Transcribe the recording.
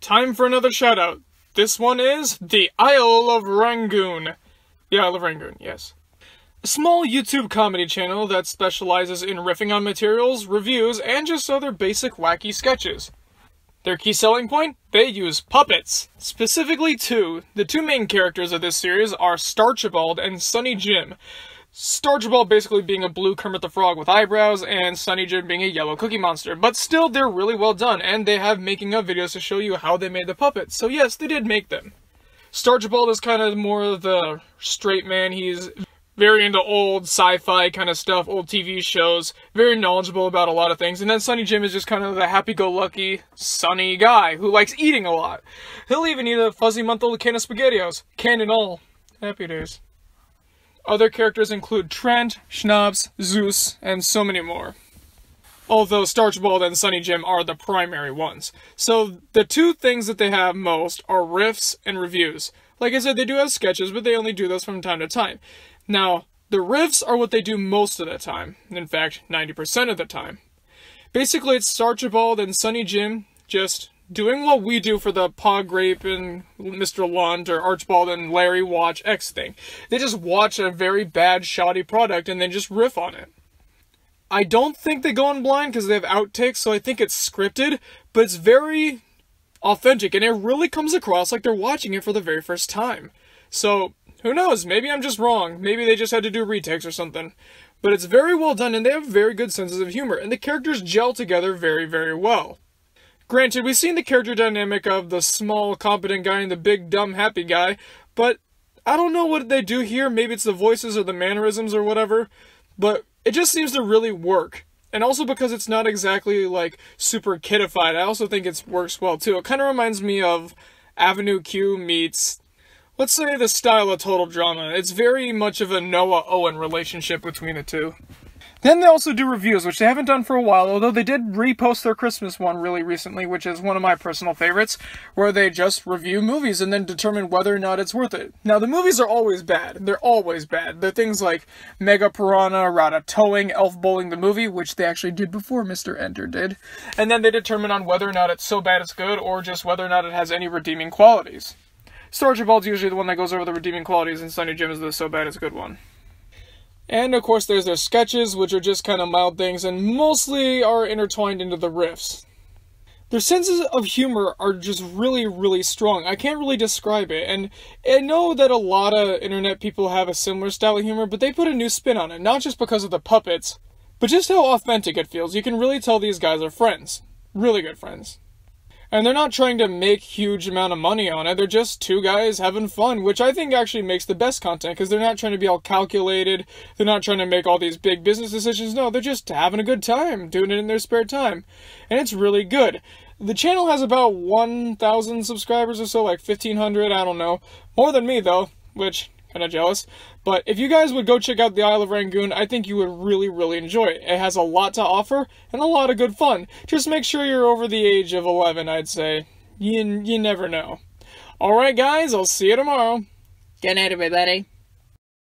Time for another shoutout. This one is the Isle of Rangoon. The Isle of Rangoon, yes. A small YouTube comedy channel that specializes in riffing on materials, reviews, and just other basic wacky sketches. Their key selling point? They use puppets. Specifically two. The two main characters of this series are Starchibald and Sunny Jim. Starchibald basically being a blue Kermit the Frog with eyebrows, and Sunny Jim being a yellow Cookie Monster. But still, they're really well done, and they have making of videos to show you how they made the puppets. So yes, they did make them. Starchibald is kind of more of the straight man. He's very into old sci-fi kind of stuff, old TV shows, very knowledgeable about a lot of things. And then Sunny Jim is just kind of the happy-go-lucky, sunny guy who likes eating a lot. He'll even eat a fuzzy-month-old can of SpaghettiOs. Can and all. Happy days. Other characters include Trent, Schnapps, Zeus, and so many more. Although Starchibald and Sunny Jim are the primary ones. So the two things that they have most are riffs and reviews. Like I said, they do have sketches, but they only do those from time to time. Now, the riffs are what they do most of the time. In fact, 90% of the time. Basically, it's Starchibald and Sunny Jim just doing what we do for the Pog Grape and Mr. Lunt or Archibald and Larry Watch X thing. They just watch a very bad, shoddy product and then just riff on it. I don't think they go in blind because they have outtakes, so I think it's scripted, but it's very authentic and it really comes across like they're watching it for the very first time. So, who knows? Maybe I'm just wrong. Maybe they just had to do retakes or something. But it's very well done and they have very good senses of humor, and the characters gel together very, very well. Granted, we've seen the character dynamic of the small, competent guy and the big, dumb, happy guy, but I don't know what they do here. Maybe it's the voices or the mannerisms or whatever, but it just seems to really work. And also because it's not exactly, like, super kidified, I also think it works well, too. It kind of reminds me of Avenue Q meets, let's say, the style of Total Drama. It's very much of a Noah-Owen relationship between the two. Then they also do reviews, which they haven't done for a while, although they did repost their Christmas one really recently, which is one of my personal favorites, where they just review movies and then determine whether or not it's worth it. Now, the movies are always bad. They're always bad. They're things like Mega Piranha, Ratatouille, Elf Bowling the Movie, which they actually did before Mr. Ender did. And then they determine on whether or not it's so bad it's good, or just whether or not it has any redeeming qualities. Starchibald's usually the one that goes over the redeeming qualities, and Sunny Jim is the so bad it's good one. And of course there's their sketches, which are just kind of mild things and mostly are intertwined into the riffs. Their senses of humor are just really, really strong. I can't really describe it, and I know that a lot of internet people have a similar style of humor, but they put a new spin on it, not just because of the puppets, but just how authentic it feels. You can really tell these guys are friends. Really good friends. And they're not trying to make huge amount of money on it, they're just two guys having fun, which I think actually makes the best content, because they're not trying to be all calculated, they're not trying to make all these big business decisions, no, they're just having a good time, doing it in their spare time. And it's really good. The channel has about 1,000 subscribers or so, like 1,500, I don't know. More than me though, which, kinda jealous. But if you guys would go check out the Isle of Rangoon, I think you would really, really enjoy it. It has a lot to offer, and a lot of good fun. Just make sure you're over the age of 11, I'd say. You never know. Alright guys, I'll see you tomorrow. Good night, everybody.